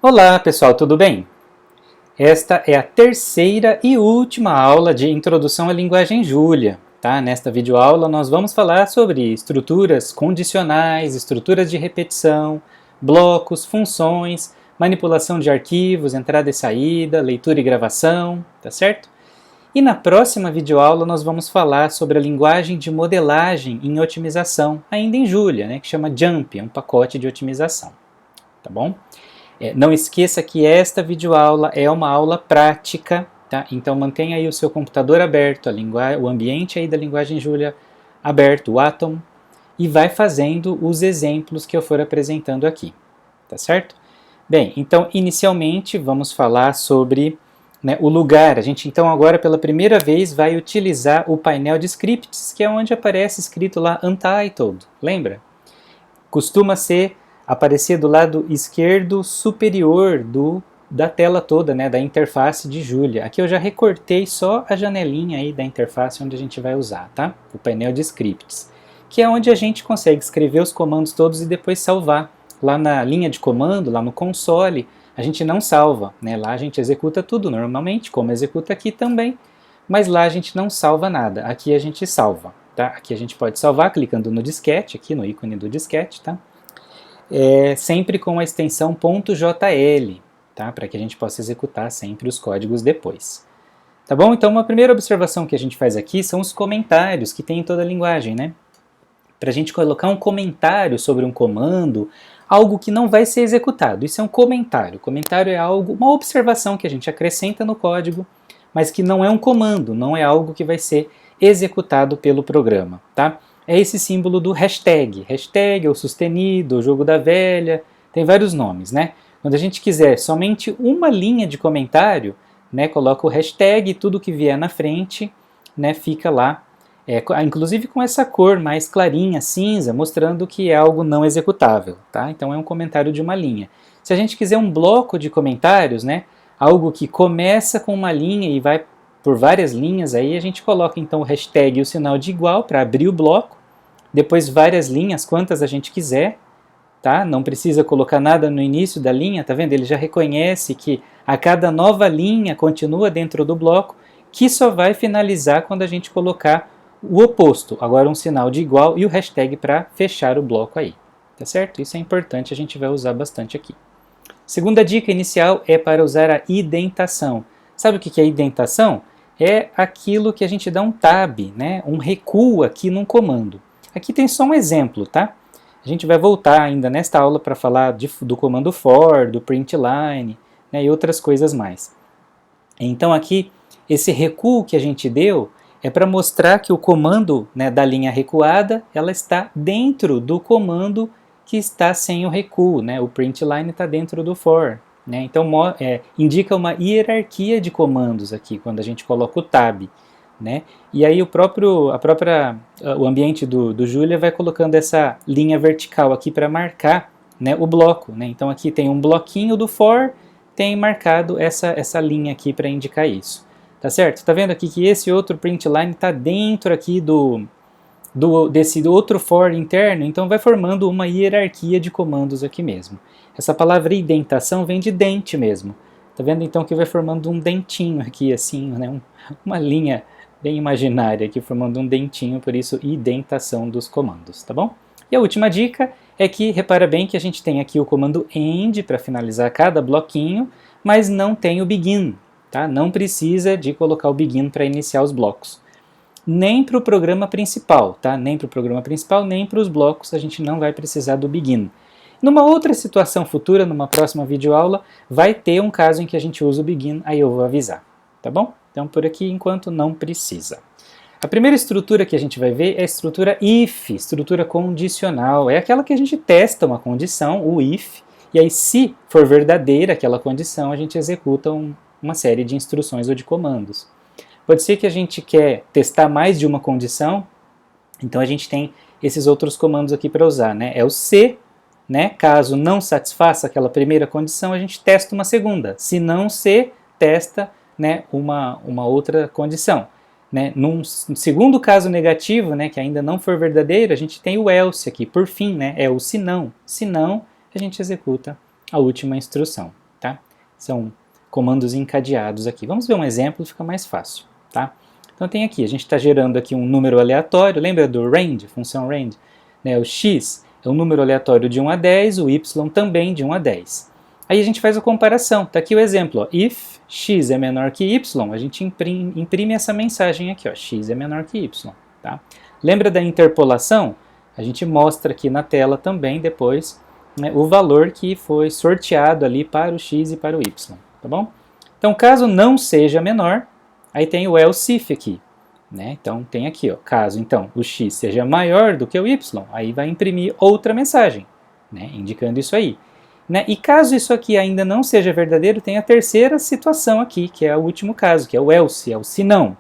Olá pessoal, tudo bem? Esta é a terceira e última aula de Introdução à Linguagem Julia. Tá? Nesta videoaula nós vamos falar sobre estruturas condicionais, estruturas de repetição, blocos, funções, manipulação de arquivos, entrada e saída, leitura e gravação, tá certo? E na próxima videoaula nós vamos falar sobre a linguagem de modelagem em otimização, ainda em Julia, né, que chama JMP, é um pacote de otimização, tá bom? Não esqueça que esta videoaula é uma aula prática, tá? Então mantenha aí o seu computador aberto, o ambiente aí da linguagem Julia aberto, o Atom, e vai fazendo os exemplos que eu for apresentando aqui, tá certo? Bem, então inicialmente vamos falar sobre, né, o lugar. A gente então agora pela primeira vez vai utilizar o painel de scripts, que é onde aparece escrito lá Untitled, lembra? Costuma aparecer do lado esquerdo superior da tela toda, né, da interface de Julia. Aqui eu já recortei só a janelinha aí da interface onde a gente vai usar, tá? O painel de scripts, que é onde a gente consegue escrever os comandos todos e depois salvar. Lá na linha de comando, lá no console, a gente não salva, né? Lá a gente executa tudo normalmente, como executa aqui também, mas lá a gente não salva nada. Aqui a gente salva, tá? Aqui a gente pode salvar clicando no disquete, aqui no ícone do disquete, tá? Sempre com a extensão .jl, tá? Para que a gente possa executar sempre os códigos depois. Tá bom? Então uma primeira observação que a gente faz aqui são os comentários que tem em toda a linguagem, né? Para a gente colocar um comentário sobre um comando, algo que não vai ser executado. Isso é um comentário. Comentário é uma observação que a gente acrescenta no código, mas que não é um comando, não é algo que vai ser executado pelo programa, tá? É esse símbolo do hashtag. Hashtag ou sustenido, ou jogo da velha, tem vários nomes, né? Quando a gente quiser somente uma linha de comentário, né, coloca o hashtag e tudo que vier na frente, né, fica lá, inclusive com essa cor mais clarinha, cinza, mostrando que é algo não executável, tá? Então é um comentário de uma linha. Se a gente quiser um bloco de comentários, né, algo que começa com uma linha e vai por várias linhas, aí a gente coloca então o hashtag e o sinal de igual para abrir o bloco, depois várias linhas, quantas a gente quiser, tá? Não precisa colocar nada no início da linha, tá vendo? Ele já reconhece que a cada nova linha continua dentro do bloco, que só vai finalizar quando a gente colocar o oposto, agora um sinal de igual e o hashtag para fechar o bloco aí, tá certo? Isso é importante, a gente vai usar bastante aqui. Segunda dica inicial é para usar a indentação. Sabe o que é indentação? É aquilo que a gente dá um tab, né? Um recuo aqui num comando. Aqui tem só um exemplo, tá? A gente vai voltar ainda nesta aula para falar do comando for, do printline, né, e outras coisas mais. Então aqui, esse recuo que a gente deu é para mostrar que o comando, né, da linha recuada, ela está dentro do comando que está sem o recuo, né? O printline está dentro do for. Né? Então indica uma hierarquia de comandos aqui, quando a gente coloca o tab. Né? E aí o ambiente do Julia vai colocando essa linha vertical aqui para marcar, né, o bloco. Né? Então aqui tem um bloquinho do for, tem marcado essa linha aqui para indicar isso. Tá certo? Tá vendo aqui que esse outro printline está dentro aqui desse outro for interno, então vai formando uma hierarquia de comandos aqui mesmo. Essa palavra indentação vem de dente mesmo. Tá vendo então que vai formando um dentinho aqui assim, né? Uma linha bem imaginária aqui formando um dentinho, por isso indentação dos comandos, tá bom? E a última dica é que repara bem que a gente tem aqui o comando end para finalizar cada bloquinho, mas não tem o begin, tá? Não precisa de colocar o begin para iniciar os blocos. Nem para o programa principal, tá? Nem para o programa principal, nem para os blocos a gente não vai precisar do begin. Numa outra situação futura, numa próxima videoaula, vai ter um caso em que a gente usa o begin, aí eu vou avisar, tá bom? Então por aqui enquanto não precisa. A primeira estrutura que a gente vai ver é a estrutura if, estrutura condicional. É aquela que a gente testa uma condição, o if, e aí se for verdadeira aquela condição, a gente executa uma série de instruções ou de comandos. Pode ser que a gente quer testar mais de uma condição, então a gente tem esses outros comandos aqui para usar, né? É o se, né? Caso não satisfaça aquela primeira condição, a gente testa uma segunda. Se não se, testa, né, uma outra condição. Né? Num segundo caso negativo, né, que ainda não for verdadeiro, a gente tem o else aqui, por fim, né? É o se não. Se não, a gente executa a última instrução. tá? São comandos encadeados aqui. Vamos ver um exemplo, fica mais fácil, tá? Então tem aqui, a gente está gerando aqui um número aleatório, lembra do range, função range? Né, o x é um número aleatório de 1 a 10, o y também de 1 a 10. Aí a gente faz a comparação, está aqui o exemplo, ó, if x é menor que y, a gente imprime essa mensagem aqui, ó, x é menor que y. Tá? Lembra da interpolação? A gente mostra aqui na tela também depois, né, o valor que foi sorteado ali para o x e para o y, tá bom? Então caso não seja menor, aí tem o else if aqui, né? Então tem aqui, ó, caso então o x seja maior do que o y, aí vai imprimir outra mensagem, né, indicando isso aí. Né? E caso isso aqui ainda não seja verdadeiro, tem a terceira situação aqui, que é o último caso, que é o else, é o se não.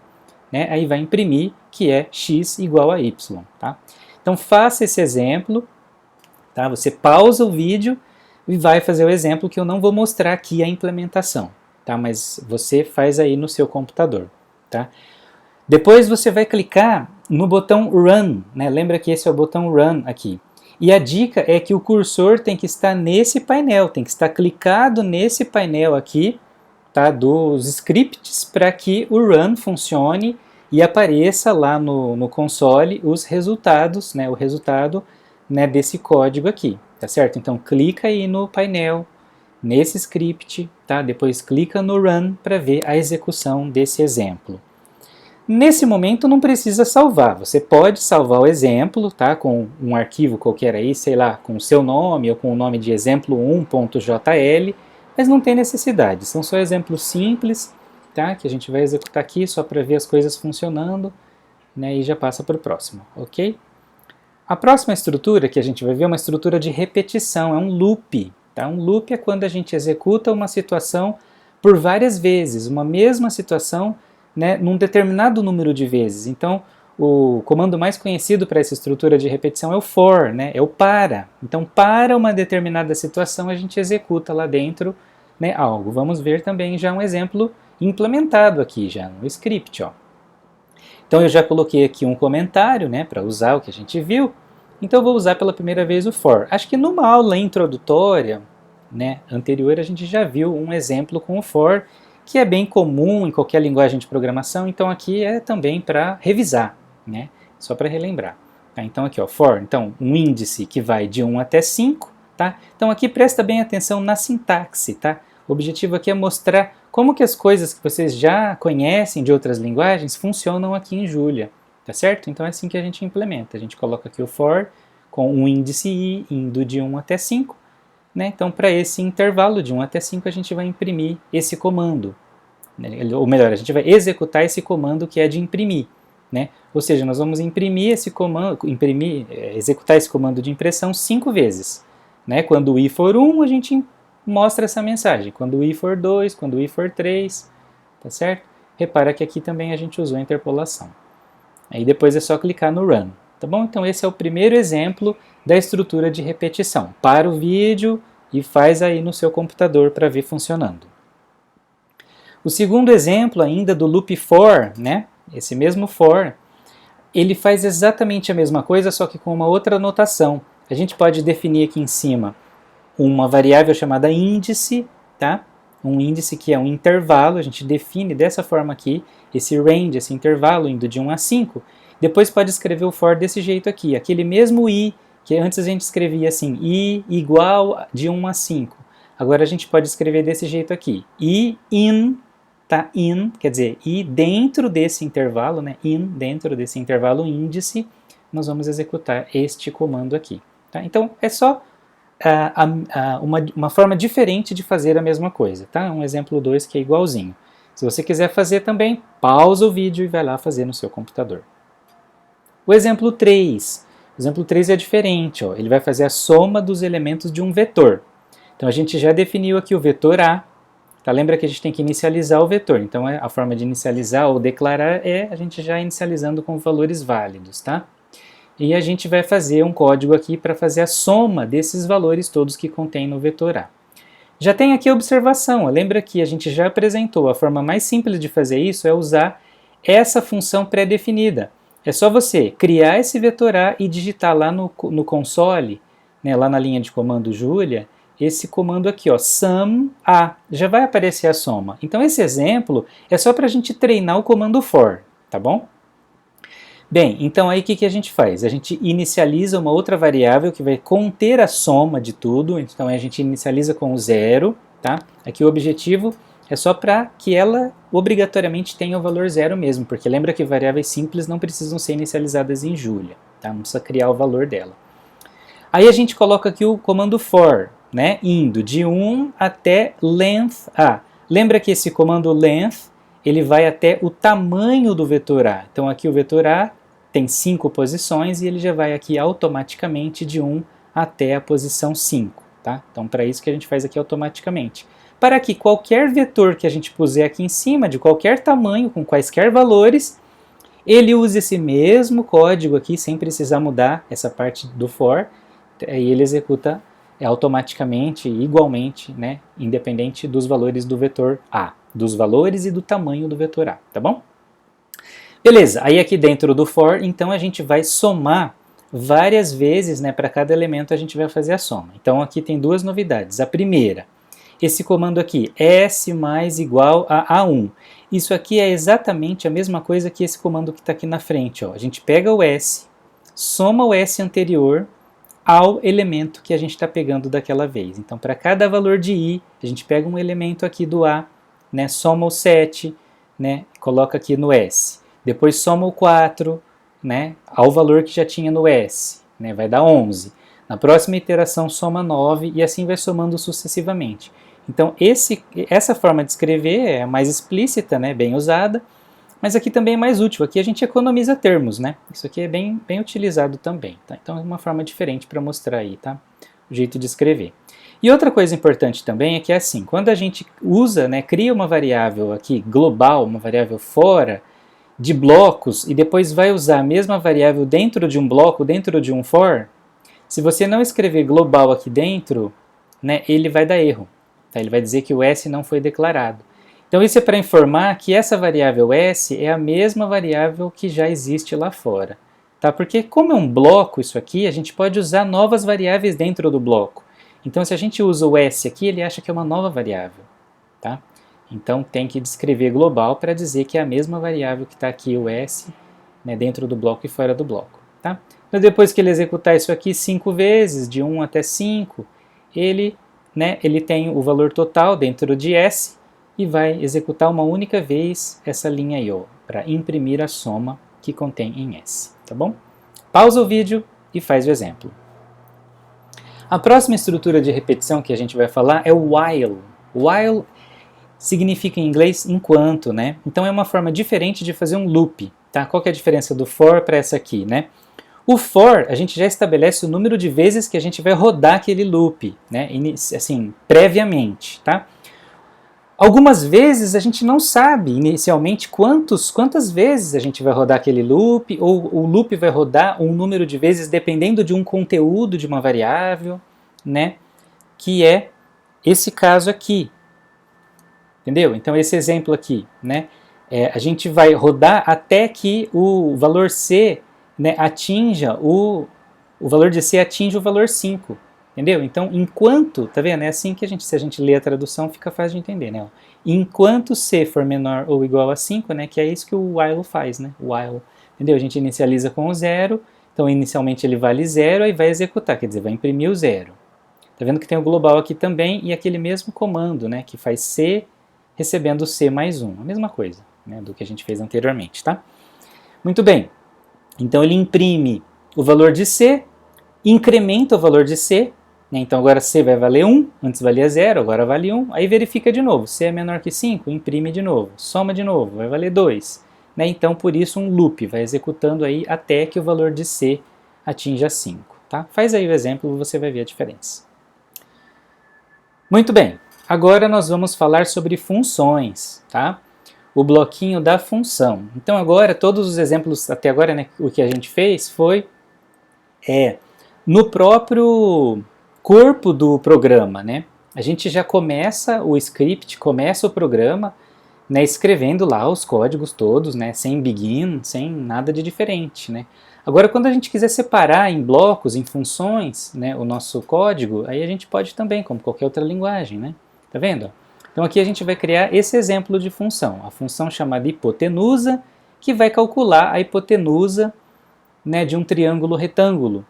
Né? Aí vai imprimir que é x igual a y. Tá? Então faça esse exemplo, tá? Você pausa o vídeo e vai fazer o exemplo que eu não vou mostrar aqui a implementação, tá? Mas você faz aí no seu computador. Tá? Depois você vai clicar no botão Run, né? Lembra que esse é o botão Run aqui. E a dica é que o cursor tem que estar nesse painel, tem que estar clicado nesse painel aqui, tá, dos scripts, para que o run funcione e apareça lá no console os resultados, né, o resultado, né, desse código aqui, tá certo? Então clica aí no painel, nesse script, tá? Depois clica no run para ver a execução desse exemplo. Nesse momento não precisa salvar, você pode salvar o exemplo, tá, com um arquivo qualquer aí, sei lá, com o seu nome ou com o nome de exemplo1.jl, mas não tem necessidade, são só exemplos simples, tá, que a gente vai executar aqui só para ver as coisas funcionando, né, e já passa para o próximo, ok? A próxima estrutura que a gente vai ver é uma estrutura de repetição, é um loop, tá? Um loop é quando a gente executa uma situação por várias vezes, uma mesma situação, né, num determinado número de vezes. Então, o comando mais conhecido para essa estrutura de repetição é o for, né, é o para. Então, para uma determinada situação, a gente executa lá dentro, né, algo. Vamos ver também já um exemplo implementado aqui, já no script. Ó. Então, eu já coloquei aqui um comentário, né, para usar o que a gente viu. Então, eu vou usar pela primeira vez o for. Acho que numa aula introdutória, né, anterior, a gente já viu um exemplo com o for, que é bem comum em qualquer linguagem de programação, então aqui é também para revisar, né? Só para relembrar. Tá? Então aqui, ó, for, então um índice que vai de 1 até 5, tá? Então aqui presta bem atenção na sintaxe, tá? O objetivo aqui é mostrar como que as coisas que vocês já conhecem de outras linguagens funcionam aqui em Julia, tá certo? Então é assim que a gente implementa, a gente coloca aqui o for com um índice i indo de 1 até 5, né? Então, para esse intervalo de 1 até 5, a gente vai imprimir esse comando. Né? Ou melhor, a gente vai executar esse comando que é de imprimir. Né? Ou seja, nós vamos imprimir esse comando, executar esse comando de impressão 5 vezes. Né? Quando o i for 1, a gente mostra essa mensagem. Quando o i for 2, quando o i for 3, tá certo? Repara que aqui também a gente usou a interpolação. Aí depois é só clicar no Run. Tá bom? Então esse é o primeiro exemplo da estrutura de repetição. Para o vídeo e faz aí no seu computador para ver funcionando. O segundo exemplo ainda do loop for, né? Esse mesmo for, ele faz exatamente a mesma coisa, só que com uma outra notação. A gente pode definir aqui em cima uma variável chamada índice, tá? Um índice que é um intervalo, a gente define dessa forma aqui, esse range, esse intervalo indo de 1 a 5. Depois pode escrever o for desse jeito aqui, aquele mesmo i, que antes a gente escrevia assim, i igual de 1 a 5. Agora a gente pode escrever desse jeito aqui, i in, tá? In, quer dizer, i dentro desse intervalo, né? In, dentro desse intervalo índice, nós vamos executar este comando aqui. Tá? Então é só uma forma diferente de fazer a mesma coisa. Tá? Um exemplo 2 que é igualzinho. Se você quiser fazer também, pausa o vídeo e vai lá fazer no seu computador. O exemplo 3. O exemplo 3 é diferente, ó. Ele vai fazer a soma dos elementos de um vetor. Então a gente já definiu aqui o vetor A. Tá? Lembra que a gente tem que inicializar o vetor. Então a forma de inicializar ou declarar é a gente já inicializando com valores válidos. Tá? E a gente vai fazer um código aqui para fazer a soma desses valores todos que contém no vetor A. Já tem aqui a observação. Lembra que a gente já apresentou. A forma mais simples de fazer isso é usar essa função pré-definida. É só você criar esse vetor A e digitar lá no console, né, lá na linha de comando Julia, esse comando aqui, ó, sum a, já vai aparecer a soma. Então esse exemplo é só para a gente treinar o comando for, tá bom? Bem, então aí o que a gente faz? A gente inicializa uma outra variável que vai conter a soma de tudo, então a gente inicializa com 0, tá? Aqui o objetivo é só para que ela obrigatoriamente tenha o valor 0 mesmo, porque lembra que variáveis simples não precisam ser inicializadas em Julia, tá? Não precisa criar o valor dela. Aí a gente coloca aqui o comando for, né, indo de 1 até length a. Lembra que esse comando length, ele vai até o tamanho do vetor a. Então aqui o vetor a tem 5 posições e ele já vai aqui automaticamente de 1 até a posição 5. Tá? Então para isso que a gente faz aqui automaticamente. Para que qualquer vetor que a gente puser aqui em cima, de qualquer tamanho, com quaisquer valores, ele use esse mesmo código aqui, sem precisar mudar essa parte do for, e ele executa automaticamente, igualmente, né, independente dos valores do vetor A, dos valores e do tamanho do vetor A, tá bom? Beleza, aí aqui dentro do for, então a gente vai somar várias vezes, né, para cada elemento a gente vai fazer a soma. Então aqui tem duas novidades. A primeira, esse comando aqui, S mais igual a A1. Isso aqui é exatamente a mesma coisa que esse comando que está aqui na frente, ó. A gente pega o S, soma o S anterior ao elemento que a gente está pegando daquela vez. Então, para cada valor de I, a gente pega um elemento aqui do A, né, soma o 7, né, coloca aqui no S. Depois soma o 4, né, ao valor que já tinha no S, né, vai dar 11. Na próxima iteração soma 9 e assim vai somando sucessivamente. Então, essa forma de escrever é mais explícita, né, bem usada, mas aqui também é mais útil. Aqui a gente economiza termos, né? Isso aqui é bem utilizado também, tá? Então é uma forma diferente para mostrar aí, tá? O jeito de escrever. E outra coisa importante também é que é assim, quando a gente usa, né, cria uma variável aqui global, uma variável fora de blocos e depois vai usar a mesma variável dentro de um bloco, dentro de um for, se você não escrever global aqui dentro, né, ele vai dar erro. Tá? Ele vai dizer que o S não foi declarado. Então isso é para informar que essa variável S é a mesma variável que já existe lá fora. Tá? Porque como é um bloco isso aqui, a gente pode usar novas variáveis dentro do bloco. Então se a gente usa o S aqui, ele acha que é uma nova variável. Tá? Então tem que descrever global para dizer que é a mesma variável que está aqui, o S, né, dentro do bloco e fora do bloco. Tá? Então depois que ele executar isso aqui 5 vezes, de 1 até 5, ele tem o valor total dentro de S, e vai executar uma única vez essa linha aí, para imprimir a soma que contém em S, tá bom? Pausa o vídeo e faz o exemplo. A próxima estrutura de repetição que a gente vai falar é o while. While significa em inglês enquanto, né? Então é uma forma diferente de fazer um loop, tá? Qual que é a diferença do for para essa aqui, né? O for, a gente já estabelece o número de vezes que a gente vai rodar aquele loop, né? Assim, previamente, tá? Algumas vezes a gente não sabe inicialmente quantas vezes a gente vai rodar aquele loop, ou o loop vai rodar um número de vezes dependendo de um conteúdo de uma variável, né? Que é esse caso aqui. Entendeu? Então esse exemplo aqui, né? A gente vai rodar até que o valor C, né, atinja o valor de C atinja o valor 5. Entendeu? Então, enquanto, tá vendo? É assim que se a gente lê a tradução, fica fácil de entender, né? Enquanto C for menor ou igual a 5, né? Que é isso que o while faz, né? While, entendeu? A gente inicializa com o 0, então inicialmente ele vale 0, aí vai executar, quer dizer, vai imprimir o 0. Tá vendo que tem o global aqui também e aquele mesmo comando, né? Que faz C recebendo C mais 1, a mesma coisa, né? Do que a gente fez anteriormente, tá? Muito bem. Então ele imprime o valor de C, incrementa o valor de C, então agora C vai valer 1, antes valia 0, agora vale 1, aí verifica de novo, C é menor que 5, imprime de novo, soma de novo, vai valer 2. Né? Então por isso um loop, vai executando aí até que o valor de C atinja 5. Tá? Faz aí o exemplo e você vai ver a diferença. Muito bem, agora nós vamos falar sobre funções, tá? O bloquinho da função. Então agora todos os exemplos até agora, né, o que a gente fez foi no próprio corpo do programa, né? A gente já começa o script, começa o programa, né, escrevendo lá os códigos todos, né, sem begin, sem nada de diferente, né. Agora, quando a gente quiser separar em blocos, em funções, né, o nosso código, aí a gente pode também, como qualquer outra linguagem, né. Tá vendo? Então aqui a gente vai criar esse exemplo de função, a função chamada hipotenusa, que vai calcular a hipotenusa, né, de um triângulo retângulo.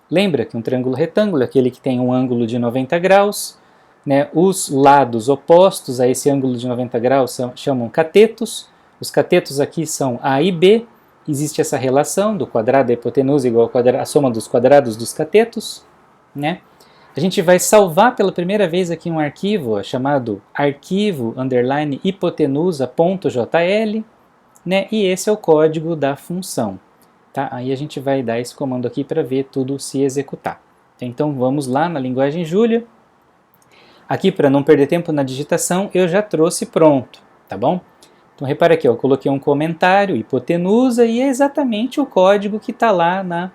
Lembra que um triângulo retângulo é aquele que tem um ângulo de 90 graus, né, os lados opostos a esse ângulo de 90 graus chamam catetos, os catetos aqui são A e B, existe essa relação do quadrado da hipotenusa igual à soma dos quadrados dos catetos, né? A gente vai salvar pela primeira vez aqui um arquivo chamado arquivo_hipotenusa.jl, né? E esse é o código da função. Tá? Aí a gente vai dar esse comando aqui para ver tudo se executar. Então vamos lá na linguagem Julia. Aqui, para não perder tempo na digitação, eu já trouxe pronto, tá bom? Então repara aqui, ó, eu coloquei um comentário, hipotenusa, e é exatamente o código que está lá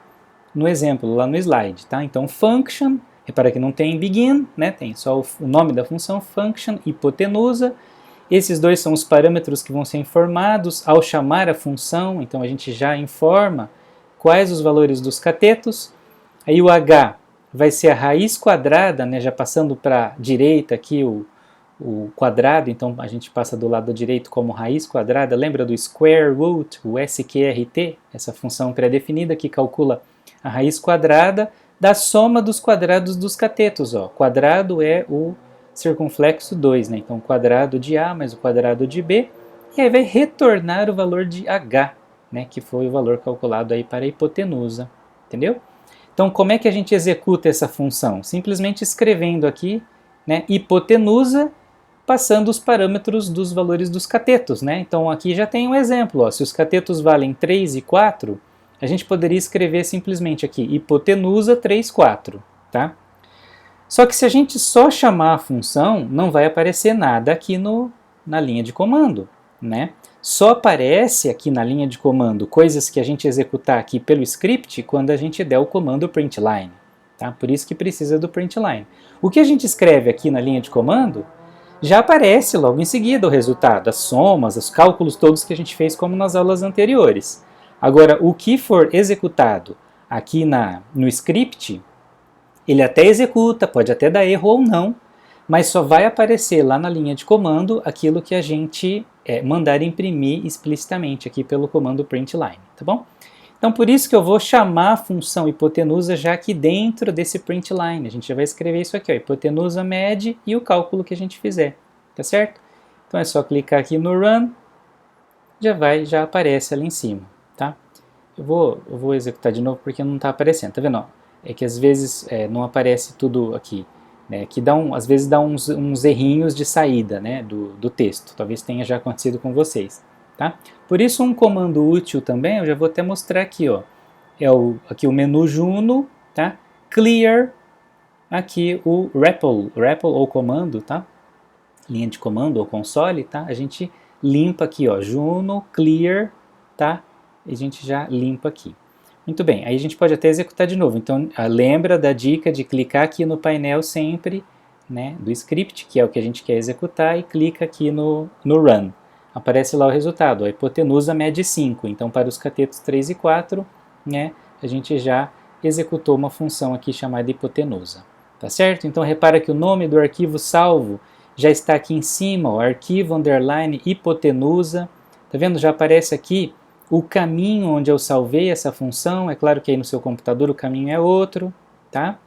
no exemplo, lá no slide. Tá? Então function, repara que não tem begin, né? Tem só o nome da função, function, hipotenusa. Esses dois são os parâmetros que vão ser informados ao chamar a função, então a gente já informa quais os valores dos catetos. Aí o h vai ser a raiz quadrada, né, já passando para a direita aqui o quadrado, então a gente passa do lado direito como raiz quadrada. Lembra do square root, o sqrt, essa função pré-definida que calcula a raiz quadrada da soma dos quadrados dos catetos. Ó. Quadrado é o circunflexo 2, né? Então, o quadrado de A mais o quadrado de B, e aí vai retornar o valor de H, né? Que foi o valor calculado aí para a hipotenusa, entendeu? Então, como é que a gente executa essa função? Simplesmente escrevendo aqui, né, hipotenusa, passando os parâmetros dos valores dos catetos, né? Então, aqui já tem um exemplo, ó, se os catetos valem 3 e 4, a gente poderia escrever simplesmente aqui, hipotenusa 3, 4, tá? Só que se a gente só chamar a função, não vai aparecer nada aqui na linha de comando, né? Só aparece aqui na linha de comando coisas que a gente executar aqui pelo script quando a gente der o comando println, tá? Por isso que precisa do println. O que a gente escreve aqui na linha de comando já aparece logo em seguida o resultado, as somas, os cálculos todos que a gente fez como nas aulas anteriores. Agora, o que for executado aqui no script, ele até executa, pode até dar erro ou não, mas só vai aparecer lá na linha de comando aquilo que a gente mandar imprimir explicitamente aqui pelo comando println, tá bom? Então por isso que eu vou chamar a função hipotenusa já aqui dentro desse println. A gente já vai escrever isso aqui, ó, hipotenusa med e o cálculo que a gente fizer, tá certo? Então é só clicar aqui no run, já aparece ali em cima, tá? Eu vou executar de novo porque não está aparecendo, tá vendo? Ó? É que às vezes não aparece tudo aqui, né, que às vezes dá uns errinhos de saída, né, do texto, talvez tenha já acontecido com vocês. Tá? Por isso um comando útil também, eu já vou até mostrar aqui, ó, aqui o menu Juno, tá? Clear, aqui o REPL ou comando, tá? Linha de comando ou console, tá? A gente limpa aqui, ó, Juno, Clear, tá? E a gente já limpa aqui. Muito bem, aí a gente pode até executar de novo. Então, lembra da dica de clicar aqui no painel sempre, né, do script, que é o que a gente quer executar, e clica aqui no Run. Aparece lá o resultado, a hipotenusa mede 5. Então, para os catetos 3 e 4, né, a gente já executou uma função aqui chamada hipotenusa. Tá certo? Então, repara que o nome do arquivo salvo já está aqui em cima, o arquivo_hipotenusa. Tá vendo? Já aparece aqui o caminho onde eu salvei essa função. É claro que aí no seu computador o caminho é outro, tá?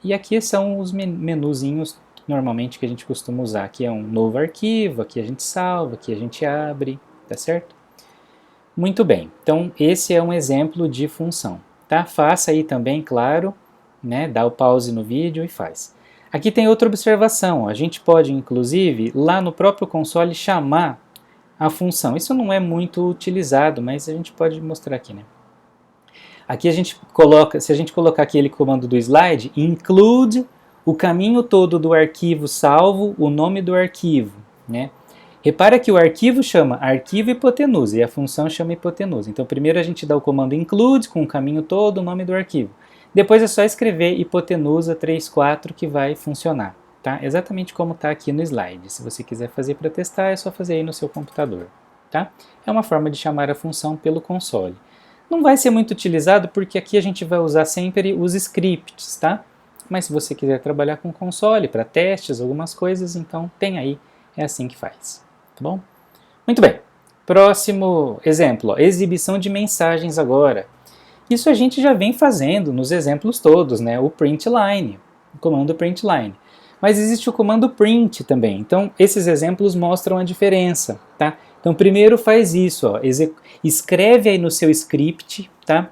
E aqui são os menuzinhos normalmente que a gente costuma usar. Aqui é um novo arquivo, aqui a gente salva, aqui a gente abre, tá certo? Muito bem, então esse é um exemplo de função, tá? Faça aí também, claro, né? Dá o pause no vídeo e faz. Aqui tem outra observação, a gente pode inclusive lá no próprio console chamar a função. Isso não é muito utilizado, mas a gente pode mostrar aqui, né? Aqui a gente coloca, se a gente colocar aquele comando do slide, include o caminho todo do arquivo salvo, o nome do arquivo, né? Repara que o arquivo chama arquivo hipotenusa e a função chama hipotenusa. Então primeiro a gente dá o comando include com o caminho todo, o nome do arquivo. Depois é só escrever hipotenusa 34 que vai funcionar, tá? Exatamente como está aqui no slide. Se você quiser fazer para testar, é só fazer aí no seu computador, tá? É uma forma de chamar a função pelo console. Não vai ser muito utilizado porque aqui a gente vai usar sempre os scripts, tá? Mas se você quiser trabalhar com console para testes, algumas coisas, então tem aí, é assim que faz, tá bom? Muito bem, próximo exemplo, ó, exibição de mensagens agora. Isso a gente já vem fazendo nos exemplos todos, né? O printline, o comando printline. Mas existe o comando print também, então esses exemplos mostram a diferença, tá? Então primeiro faz isso, ó, escreve aí no seu script, tá?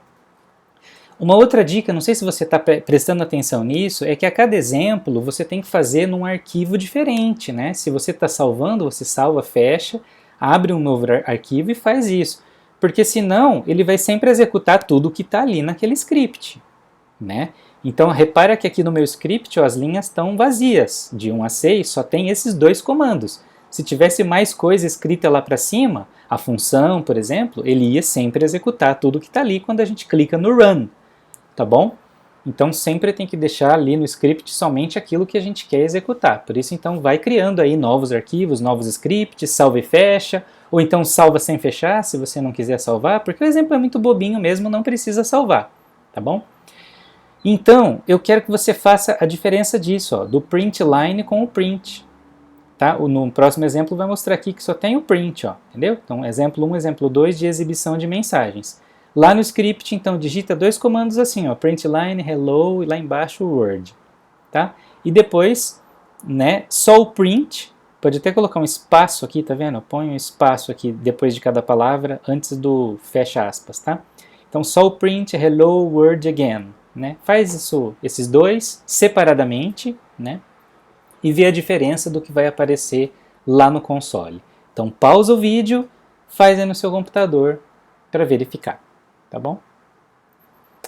Uma outra dica, não sei se você está prestando atenção nisso, é que a cada exemplo você tem que fazer num arquivo diferente, né? Se você está salvando, você salva, fecha, abre um novo arquivo e faz isso. Porque senão ele vai sempre executar tudo que está ali naquele script, né? Então repara que aqui no meu script ó, as linhas estão vazias, de 1 a 6 só tem esses dois comandos. Se tivesse mais coisa escrita lá para cima, a função, por exemplo, ele ia sempre executar tudo que está ali quando a gente clica no Run, tá bom? Então sempre tem que deixar ali no script somente aquilo que a gente quer executar. Por isso então vai criando aí novos arquivos, novos scripts, salva e fecha, ou então salva sem fechar se você não quiser salvar, porque o exemplo é muito bobinho mesmo, não precisa salvar, tá bom? Então, eu quero que você faça a diferença disso, ó, do print line com o print. Tá? No próximo exemplo vai mostrar aqui que só tem o print, ó, entendeu? Então, exemplo 1, exemplo 2 de exibição de mensagens. Lá no script, então, digita dois comandos assim, ó, print line, hello, e lá embaixo o word. Tá? E depois, né, só o print, pode até colocar um espaço aqui, tá vendo? Põe um espaço aqui depois de cada palavra, antes do fecha aspas, tá? Então, só o print, hello, word again. Né? Faz isso, esses dois separadamente, né? E vê a diferença do que vai aparecer lá no console. Então pausa o vídeo, faz aí no seu computador para verificar, tá bom?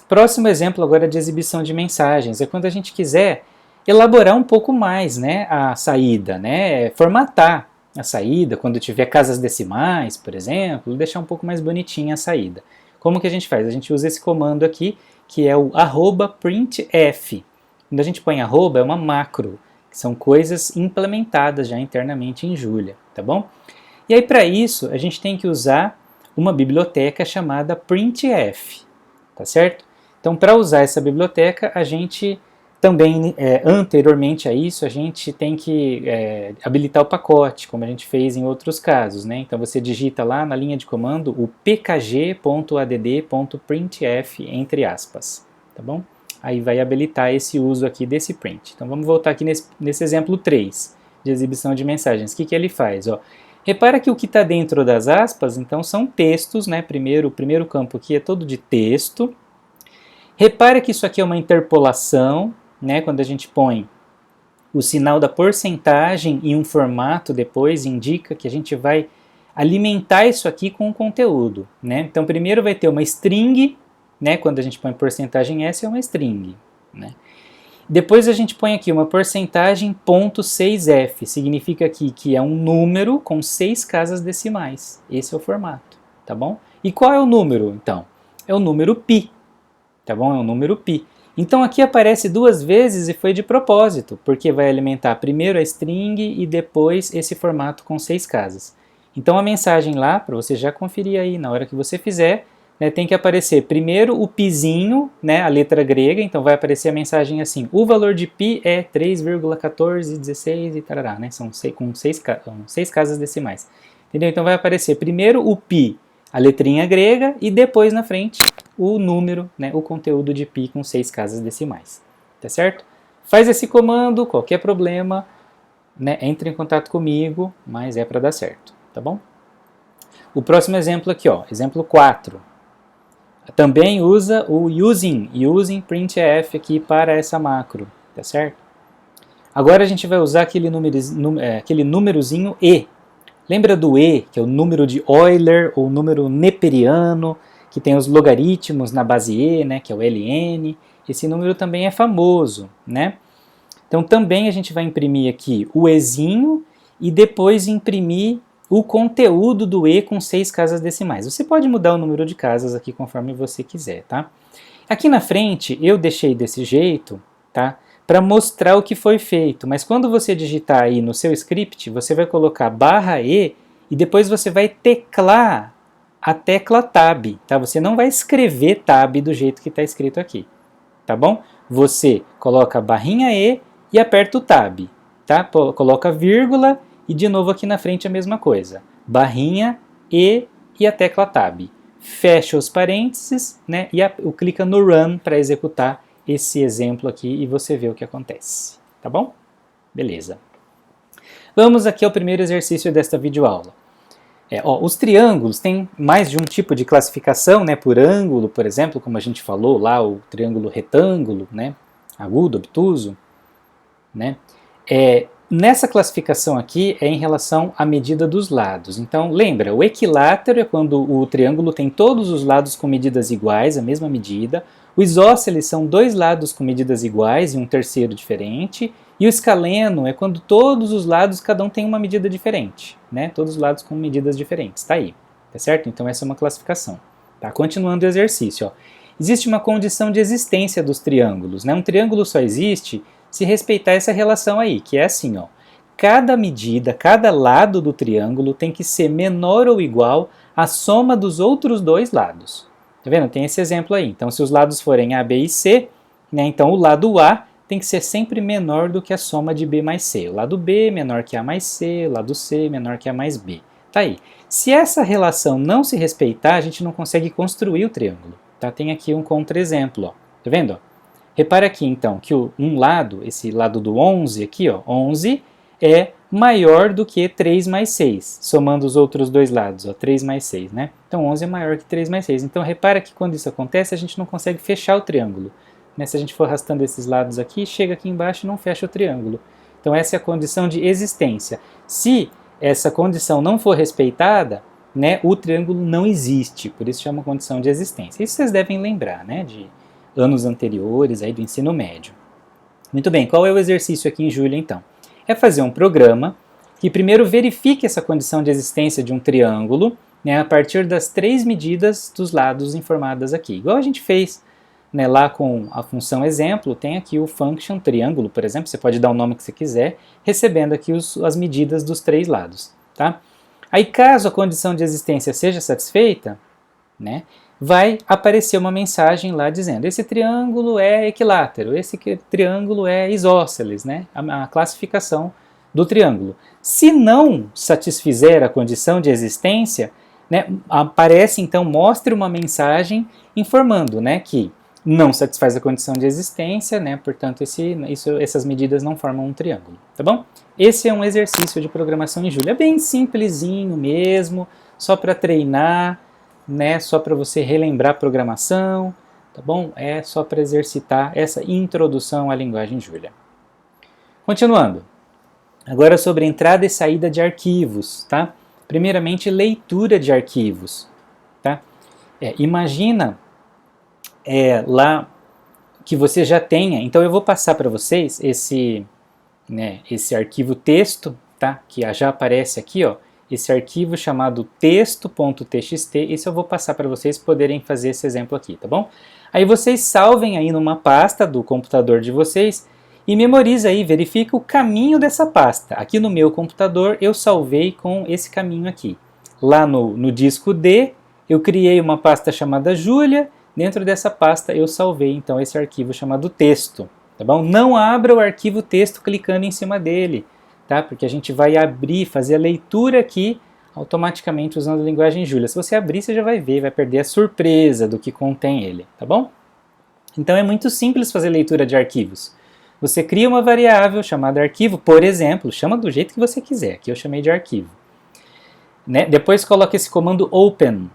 Próximo exemplo agora de exibição de mensagens é quando a gente quiser elaborar um pouco mais, né, a saída, né, formatar a saída, quando tiver casas decimais, por exemplo, deixar um pouco mais bonitinha a saída. Como que a gente faz? A gente usa esse comando aqui, que é o @printf. Quando a gente põe arroba, é uma macro, que são coisas implementadas já internamente em Julia, tá bom? E aí para isso, a gente tem que usar uma biblioteca chamada printf, tá certo? Então para usar essa biblioteca, a gente também, anteriormente a isso, a gente tem que habilitar o pacote, como a gente fez em outros casos, né? Então você digita lá na linha de comando o pkg.add.printf, entre aspas, tá bom? Aí vai habilitar esse uso aqui desse print. Então vamos voltar aqui nesse exemplo 3, de exibição de mensagens. O que ele faz? Ó, repara que o que está dentro das aspas, então são textos, né? O primeiro campo aqui é todo de texto. Repara que isso aqui é uma interpolação, né, quando a gente põe o sinal da porcentagem em um formato depois, indica que a gente vai alimentar isso aqui com o conteúdo, né? Então primeiro vai ter uma string, né, quando a gente põe porcentagem S é uma string, né? Depois a gente põe aqui uma porcentagem .6f, significa aqui que é um número com 6 casas decimais. Esse é o formato, tá bom? E qual é o número, então? É o número π, tá bom? É o número π. Então aqui aparece duas vezes e foi de propósito, porque vai alimentar primeiro a string e depois esse formato com 6 casas. Então a mensagem lá, para você já conferir aí na hora que você fizer, né, tem que aparecer primeiro o pizinho, né, a letra grega, então vai aparecer a mensagem assim, o valor de π é 3,1416 e tarará, né, são com 6 casas decimais. Entendeu? Então vai aparecer primeiro o π, a letrinha grega, e depois na frente o número, né, o conteúdo de π com 6 casas decimais, tá certo? Faz esse comando, qualquer problema, né, entre em contato comigo, mas é para dar certo, tá bom? O próximo exemplo aqui, ó, exemplo 4. Também usa o using printf aqui para essa macro, tá certo? Agora a gente vai usar aquele númerozinho e. Lembra do e, que é o número de Euler ou número neperiano, que tem os logaritmos na base e, né, que é o ln. Esse número também é famoso, né? Então também a gente vai imprimir aqui o ezinho e depois imprimir o conteúdo do e com 6 casas decimais. Você pode mudar o número de casas aqui conforme você quiser, tá? Aqui na frente eu deixei desse jeito, tá? para mostrar o que foi feito. Mas quando você digitar aí no seu script, você vai colocar /E e depois você vai teclar a tecla Tab, tá? Você não vai escrever Tab do jeito que está escrito aqui, tá bom? Você coloca /E e aperta o Tab, tá? Coloca vírgula e de novo aqui na frente a mesma coisa. /E e a tecla Tab. Fecha os parênteses, né? E clica no Run para executar esse exemplo aqui e você vê o que acontece, tá bom? Beleza. Vamos aqui ao primeiro exercício desta videoaula. Os triângulos têm mais de um tipo de classificação, né, por ângulo, por exemplo, como a gente falou lá, o triângulo retângulo, né, agudo, obtuso, né. Nessa classificação aqui é em relação à medida dos lados. Então, lembra, o equilátero é quando o triângulo tem todos os lados com medidas iguais, a mesma medida. O isósceles são dois lados com medidas iguais e um terceiro diferente. E o escaleno é quando todos os lados, cada um tem uma medida diferente, né? Todos os lados com medidas diferentes, tá aí, tá certo? Então essa é uma classificação. Tá? Continuando o exercício, ó. Existe uma condição de existência dos triângulos, né? Um triângulo só existe se respeitar essa relação aí, que é assim, ó. Cada medida, cada lado do triângulo tem que ser menor ou igual à soma dos outros dois lados. Tá vendo? Tem esse exemplo aí. Então, se os lados forem A, B e C, né, então o lado A tem que ser sempre menor do que a soma de B mais C. O lado B menor que A mais C, o lado C menor que A mais B. Tá aí. Se essa relação não se respeitar, a gente não consegue construir o triângulo. Tá? Tem aqui um contra-exemplo, ó. Tá vendo? Repara aqui, então, que um lado, esse lado do 11 aqui, ó, 11 é maior do que 3 mais 6, somando os outros dois lados, ó, 3 mais 6, né? Então 11 é maior que 3 mais 6. Então repara que quando isso acontece, a gente não consegue fechar o triângulo. Né? Se a gente for arrastando esses lados aqui, chega aqui embaixo e não fecha o triângulo. Então essa é a condição de existência. Se essa condição não for respeitada, né, o triângulo não existe, por isso chama condição de existência. Isso vocês devem lembrar, né, de anos anteriores aí do ensino médio. Muito bem, qual é o exercício aqui em julho então? É fazer um programa que primeiro verifique essa condição de existência de um triângulo, né, a partir das 3 medidas dos lados informadas aqui. Igual a gente fez, né, lá com a função exemplo, tem aqui o function triângulo, por exemplo, você pode dar o nome que você quiser, recebendo aqui as medidas dos 3 lados. Tá? Aí caso a condição de existência seja satisfeita, né, vai aparecer uma mensagem lá dizendo esse triângulo é equilátero, esse triângulo é isósceles, né? A classificação do triângulo. Se não satisfizer a condição de existência, né, aparece então, mostre uma mensagem informando, né, que não satisfaz a condição de existência, né, portanto essas medidas não formam um triângulo, tá bom? Esse é um exercício de programação em julho, é bem simplesinho mesmo, só para treinar, né, só para você relembrar a programação, tá bom? É só para exercitar essa introdução à linguagem Julia. Continuando, agora sobre entrada e saída de arquivos, tá? Primeiramente, leitura de arquivos, tá? Imagina lá que você já tenha, então eu vou passar para vocês esse arquivo texto, tá? Que já aparece aqui, ó. Esse arquivo chamado texto.txt, esse eu vou passar para vocês poderem fazer esse exemplo aqui, tá bom? Aí vocês salvem aí numa pasta do computador de vocês e memoriza aí, verifica o caminho dessa pasta. Aqui no meu computador eu salvei com esse caminho aqui. Lá no disco D eu criei uma pasta chamada Julia, dentro dessa pasta eu salvei então esse arquivo chamado texto, tá bom? Não abra o arquivo texto clicando em cima dele. Tá? Porque a gente vai abrir, fazer a leitura aqui automaticamente usando a linguagem Julia. Se você abrir, você já vai ver, vai perder a surpresa do que contém ele, tá bom? Então é muito simples fazer leitura de arquivos. Você cria uma variável chamada arquivo, por exemplo, chama do jeito que você quiser, aqui eu chamei de arquivo. Né? Depois coloca esse comando open.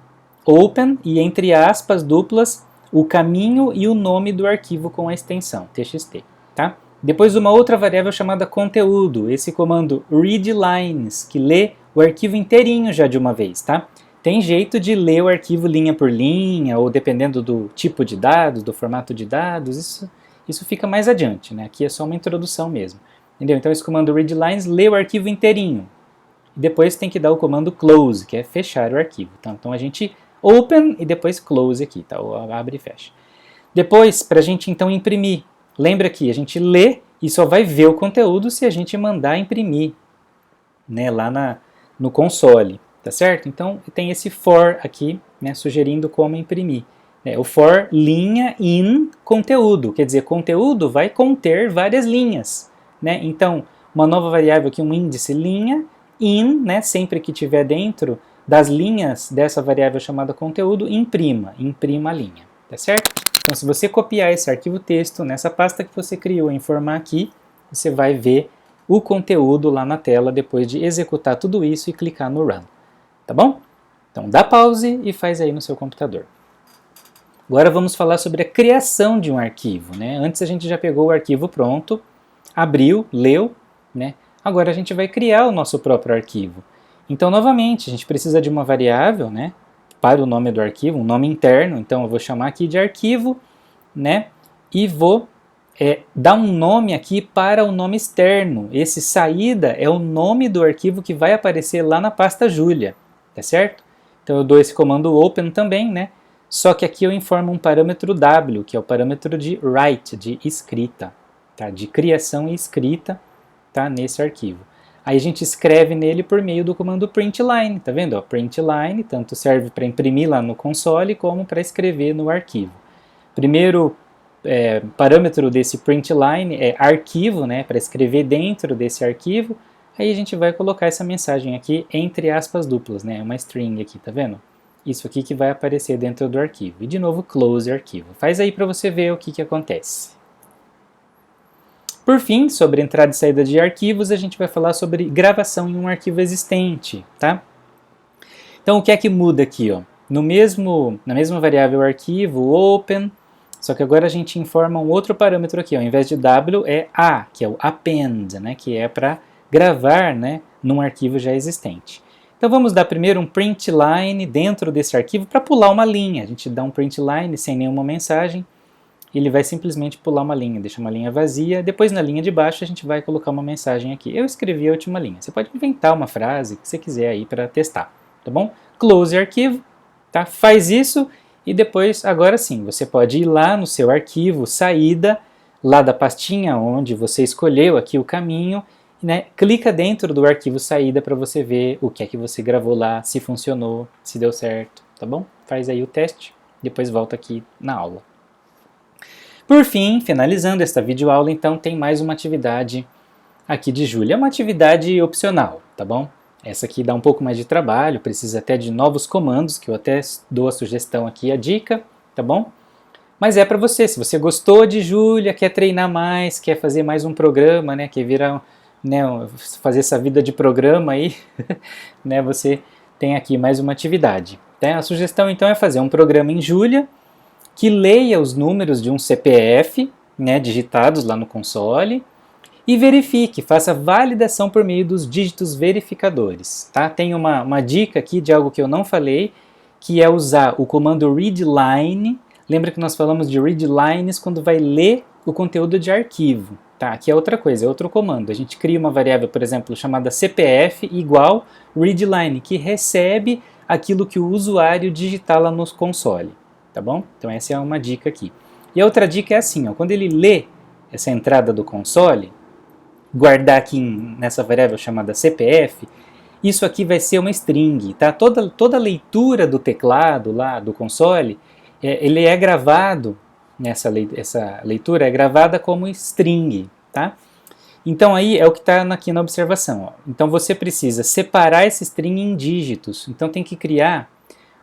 Open e entre aspas duplas o caminho e o nome do arquivo com a extensão, txt, tá? Depois uma outra variável chamada conteúdo, esse comando readlines, que lê o arquivo inteirinho já de uma vez, tá? Tem jeito de ler o arquivo linha por linha, ou dependendo do tipo de dados, do formato de dados, isso fica mais adiante, né? Aqui é só uma introdução mesmo, entendeu? Então esse comando readlines lê o arquivo inteirinho. E depois tem que dar o comando close, que é fechar o arquivo, tá? Então a gente open e depois close aqui, tá? Ou abre e fecha. Depois, para a gente então imprimir, lembra que a gente lê e só vai ver o conteúdo se a gente mandar imprimir, né, lá no console, tá certo? Então tem esse for aqui, né, sugerindo como imprimir. O for linha in conteúdo, quer dizer, conteúdo vai conter várias linhas, né? Então, uma nova variável aqui, um índice linha in, né, sempre que tiver dentro das linhas dessa variável chamada conteúdo, imprima a linha, tá certo? Então, se você copiar esse arquivo texto nessa pasta que você criou em formar aqui, você vai ver o conteúdo lá na tela depois de executar tudo isso e clicar no Run, tá bom? Então, dá pause e faz aí no seu computador. Agora vamos falar sobre a criação de um arquivo, né? Antes a gente já pegou o arquivo pronto, abriu, leu, né? Agora a gente vai criar o nosso próprio arquivo. Então, novamente, a gente precisa de uma variável, né, para o nome do arquivo, um nome interno. Então, eu vou chamar aqui de arquivo, né, e vou dar um nome aqui para o nome externo. Esse saída é o nome do arquivo que vai aparecer lá na pasta Julia, tá certo? Então, eu dou esse comando open também, né, só que aqui eu informo um parâmetro W, que é o parâmetro de write, de escrita, tá, de criação e escrita, tá, nesse arquivo. Aí a gente escreve nele por meio do comando println, tá vendo? Ó, println tanto serve para imprimir lá no console como para escrever no arquivo. Primeiro parâmetro desse println é arquivo, né, para escrever dentro desse arquivo. Aí a gente vai colocar essa mensagem aqui entre aspas duplas, né, uma string aqui, tá vendo? Isso aqui que vai aparecer dentro do arquivo. E de novo, close arquivo. Faz aí para você ver o que acontece. Por fim, sobre entrada e saída de arquivos, a gente vai falar sobre gravação em um arquivo existente, tá? Então, o que é que muda aqui, ó? Na mesma variável arquivo, open, só que agora a gente informa um outro parâmetro aqui, ó. Ao invés de W é A, que é o append, né? Que é para gravar, né, num arquivo já existente. Então, vamos dar primeiro um println dentro desse arquivo para pular uma linha. A gente dá um println sem nenhuma mensagem. Ele vai simplesmente pular uma linha, deixa uma linha vazia. Depois, na linha de baixo, a gente vai colocar uma mensagem aqui. Eu escrevi a última linha. Você pode inventar uma frase que você quiser aí para testar, tá bom? Close arquivo, tá? Faz isso e depois, agora sim, você pode ir lá no seu arquivo, saída, lá da pastinha onde você escolheu aqui o caminho, né? Clica dentro do arquivo saída para você ver o que é que você gravou lá, se funcionou, se deu certo, tá bom? Faz aí o teste, depois volta aqui na aula. Por fim, finalizando esta videoaula, então, tem mais uma atividade aqui de Julia. É uma atividade opcional, tá bom? Essa aqui dá um pouco mais de trabalho, precisa até de novos comandos, que eu até dou a sugestão aqui, a dica, tá bom? Mas é para você, se você gostou de Julia, quer treinar mais, quer fazer mais um programa, né, quer virar, né, fazer essa vida de programa aí, né, você tem aqui mais uma atividade. Tá? A sugestão, então, é fazer um programa em Julia, que leia os números de um CPF, né, digitados lá no console, e verifique, faça validação por meio dos dígitos verificadores. Tá? Tem uma dica aqui de algo que eu não falei, que é usar o comando readline. Lembra que nós falamos de readlines quando vai ler o conteúdo de arquivo. Tá? Aqui é outra coisa, é outro comando. A gente cria uma variável, por exemplo, chamada CPF igual readline, que recebe aquilo que o usuário digitar lá no console. Tá bom? Então essa é uma dica aqui. E a outra dica é assim, ó, quando ele lê essa entrada do console, guardar aqui nessa variável chamada CPF, isso aqui vai ser uma string, tá? Toda leitura do teclado lá do console, ele é gravado, essa leitura é gravada como string, tá? Então aí é o que está aqui na observação, ó. Então você precisa separar esse string em dígitos, então tem que criar.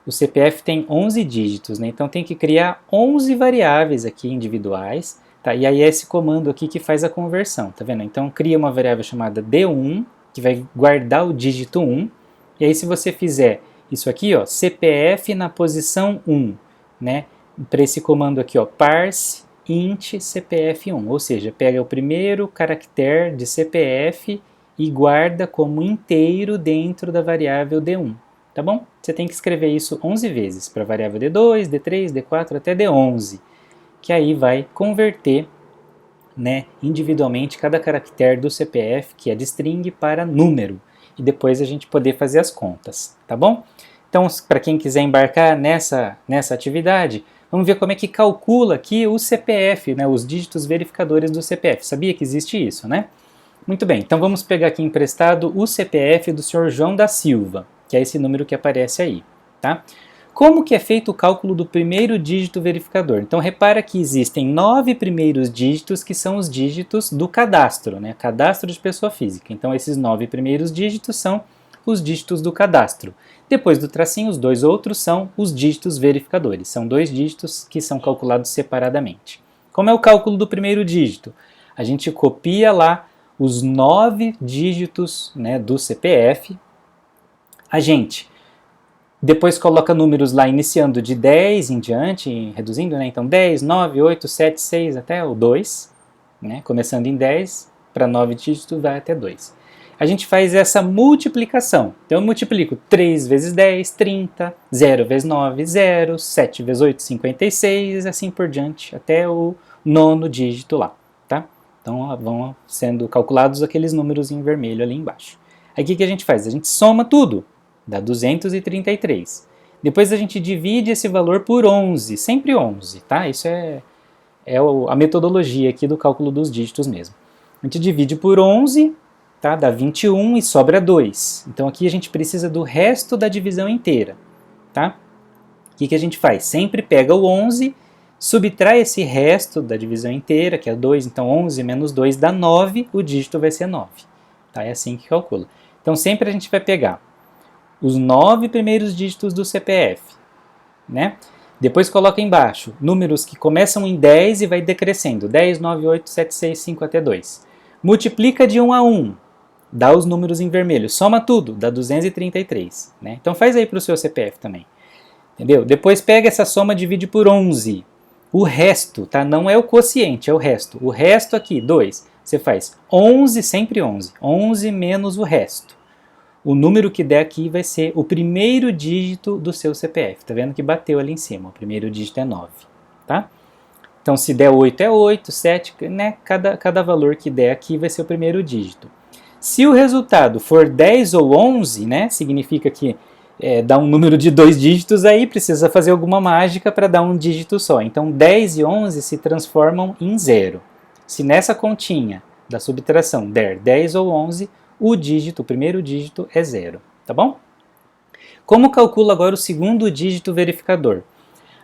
O CPF tem 11 dígitos, né? Então tem que criar 11 variáveis aqui individuais, tá? E aí é esse comando aqui que faz a conversão, tá vendo? Então cria uma variável chamada D1, que vai guardar o dígito 1, e aí se você fizer isso aqui, ó, CPF na posição 1, né? Para esse comando aqui, ó, parse int CPF1, ou seja, pega o primeiro caractere de CPF e guarda como inteiro dentro da variável D1. Tá bom? Você tem que escrever isso 11 vezes para a variável D2, D3, D4 até D11, que aí vai converter, né, individualmente cada caractere do CPF, que é de string, para número, e depois a gente poder fazer as contas, tá bom? Então, para quem quiser embarcar nessa atividade, Vamos ver como é que calcula aqui o CPF, né, os dígitos verificadores do CPF. Sabia que existe isso, né? Muito bem, então vamos pegar aqui emprestado o CPF do senhor João da Silva, que é esse número que aparece aí, tá? Como que é feito o cálculo do primeiro dígito verificador? Então repara que existem 9 primeiros dígitos que são os dígitos do cadastro, né? Cadastro de pessoa física. Então esses 9 primeiros dígitos são os dígitos do cadastro. Depois do tracinho, os 2 outros são os dígitos verificadores. São 2 dígitos que são calculados separadamente. Como é o cálculo do primeiro dígito? A gente copia lá os 9 dígitos, né, do CPF. A gente depois coloca números lá iniciando de 10 em diante, reduzindo, né? Então 10, 9, 8, 7, 6 até o 2. Né? Começando em 10, para 9 dígitos vai até 2. A gente faz essa multiplicação. Então eu multiplico 3 vezes 10, 30, 0 vezes 9, 0, 7 vezes 8, 56, assim por diante, até o 9º dígito lá, tá? Então vão sendo calculados aqueles números em vermelho ali embaixo. Aí o que a gente faz? A gente soma tudo, dá 233. Depois a gente divide esse valor por 11, sempre 11, tá? Isso é a metodologia aqui do cálculo dos dígitos mesmo. A gente divide por 11, tá? Dá 21 e sobra 2. Então aqui a gente precisa do resto da divisão inteira, tá? O que a gente faz? Sempre pega o 11, subtrai esse resto da divisão inteira, que é 2, então 11 menos 2 dá 9, o dígito vai ser 9. Tá? É assim que calcula. Então sempre a gente vai pegar os 9 primeiros dígitos do CPF, né? Depois coloca embaixo números que começam em 10 e vai decrescendo, 10, 9, 8, 7, 6, 5 até 2. Multiplica de 1 a 1, dá os números em vermelho, soma tudo, dá 233. Né? Então faz aí para o seu CPF também. Entendeu? Depois pega essa soma e divide por 11. O resto, tá? Não é o quociente, é o resto. O resto aqui, 2. Você faz 11, sempre 11. 11 menos o resto. O número que der aqui vai ser o primeiro dígito do seu CPF. Tá vendo que bateu ali em cima? O primeiro dígito é 9. Tá? Então se der 8 é 8, 7, né? Cada valor que der aqui vai ser o primeiro dígito. Se o resultado for 10 ou 11, né? Significa que dá um número de 2 dígitos, aí precisa fazer alguma mágica para dar um dígito só. Então 10 e 11 se transformam em 0. Se nessa continha da subtração der 10 ou 11, o primeiro dígito é 0, tá bom? Como calcula agora o segundo dígito verificador?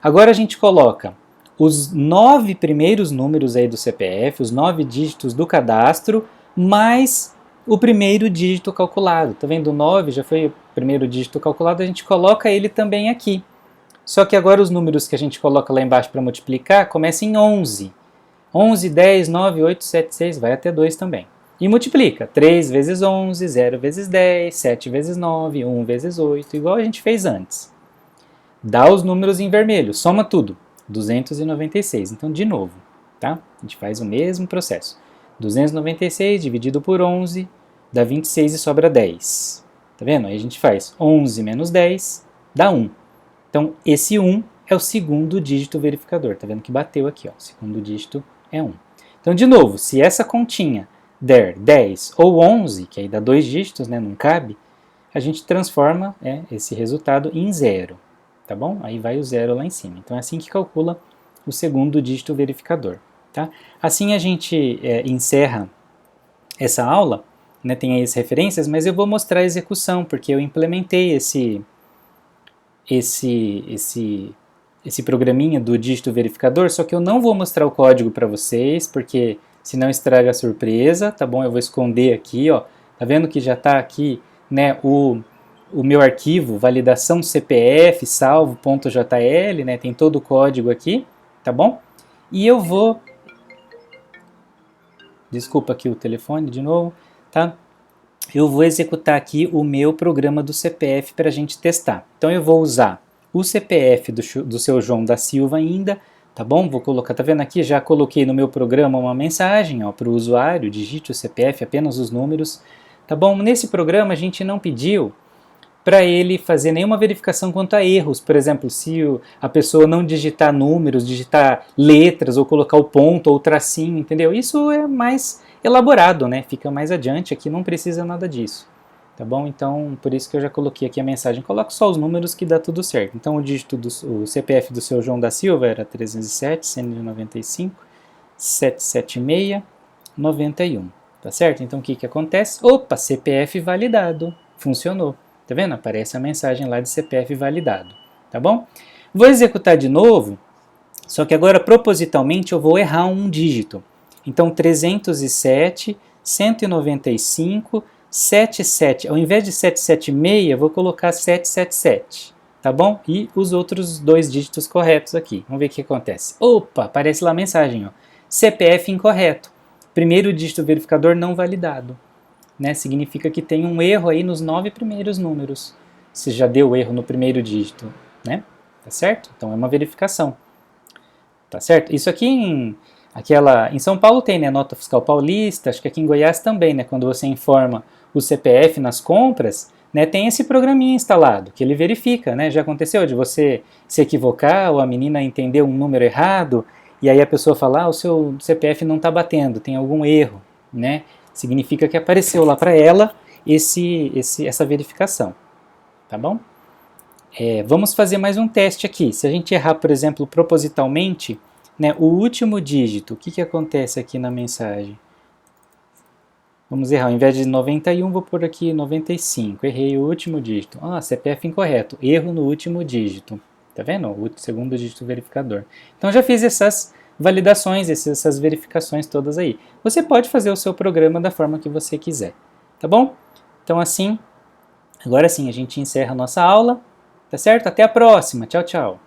Agora a gente coloca os 9 primeiros números aí do CPF, os 9 dígitos do cadastro, mais o primeiro dígito calculado. Tá vendo? O 9 já foi o primeiro dígito calculado, a gente coloca ele também aqui. Só que agora os números que a gente coloca lá embaixo para multiplicar começam em 11. 11, 10, 9, 8, 7, 6, vai até 2 também. E multiplica 3 vezes 11, 0 vezes 10, 7 vezes 9, 1 vezes 8, igual a gente fez antes. Dá os números em vermelho, soma tudo, 296. Então, de novo, tá? A gente faz o mesmo processo. 296 dividido por 11 dá 26 e sobra 10. Tá vendo? Aí a gente faz 11 menos 10 dá 1. Então, esse 1 é o segundo dígito verificador. Tá vendo que bateu aqui, ó. O segundo dígito é 1. Então, de novo, se essa continha der 10 ou 11, que aí dá 2 dígitos, né, não cabe, a gente transforma esse resultado em 0, tá bom? Aí vai o 0 lá em cima. Então é assim que calcula o segundo dígito verificador, tá? Assim a gente encerra essa aula, né, tem aí as referências, mas eu vou mostrar a execução, porque eu implementei esse programinha do dígito verificador, só que eu não vou mostrar o código para vocês, porque senão estraga a surpresa, tá bom? Eu vou esconder aqui, ó. Tá vendo que já tá aqui, né, o meu arquivo, validação CPF, salvo.jl, né, tem todo o código aqui, tá bom? E eu vou... Desculpa aqui o telefone de novo, tá? Eu vou executar aqui o meu programa do CPF para a gente testar. Então eu vou usar o CPF do seu João da Silva ainda, tá bom? Vou colocar, tá vendo aqui? Já coloquei no meu programa uma mensagem para o usuário, digite o CPF, apenas os números, tá bom? Nesse programa a gente não pediu para ele fazer nenhuma verificação quanto a erros, por exemplo, se a pessoa não digitar números, digitar letras, ou colocar o ponto ou o tracinho, entendeu? Isso é mais elaborado, né? Fica mais adiante, aqui não precisa nada disso, tá bom? Então, por isso que eu já coloquei aqui a mensagem. Coloco só os números que dá tudo certo. Então, o CPF do seu João da Silva era 307, 195, 776, 91, tá certo? Então, o que que acontece? Opa, CPF validado. Funcionou. Tá vendo? Aparece a mensagem lá de CPF validado, tá bom? Vou executar de novo, só que agora, propositalmente, eu vou errar um dígito. Então, 307, 195, 77, ao invés de 776, eu vou colocar 777, tá bom? E os outros dois dígitos corretos aqui. Vamos ver o que acontece. Opa, aparece lá a mensagem, ó. CPF incorreto. Primeiro dígito verificador não validado. Né? Significa que tem um erro aí nos 9 primeiros números. Se já deu erro no primeiro dígito, né? Tá certo? Então é uma verificação. Tá certo? Isso aqui em São Paulo tem, né, nota fiscal paulista, acho que aqui em Goiás também, né, quando você informa o CPF nas compras, né, tem esse programinha instalado, que ele verifica, né, já aconteceu de você se equivocar ou a menina entender um número errado, e aí a pessoa fala, o seu CPF não está batendo, tem algum erro, né, significa que apareceu lá para ela essa verificação, tá bom? Vamos fazer mais um teste aqui. Se a gente errar, por exemplo, propositalmente, né, o último dígito, o que acontece aqui na mensagem? Vamos errar, ao invés de 91, vou pôr aqui 95. Errei o último dígito. CPF incorreto. Erro no último dígito. Tá vendo? O segundo dígito verificador. Então já fiz essas validações, essas verificações todas aí. Você pode fazer o seu programa da forma que você quiser. Tá bom? Então assim, agora sim, a gente encerra a nossa aula. Tá certo? Até a próxima. Tchau, tchau.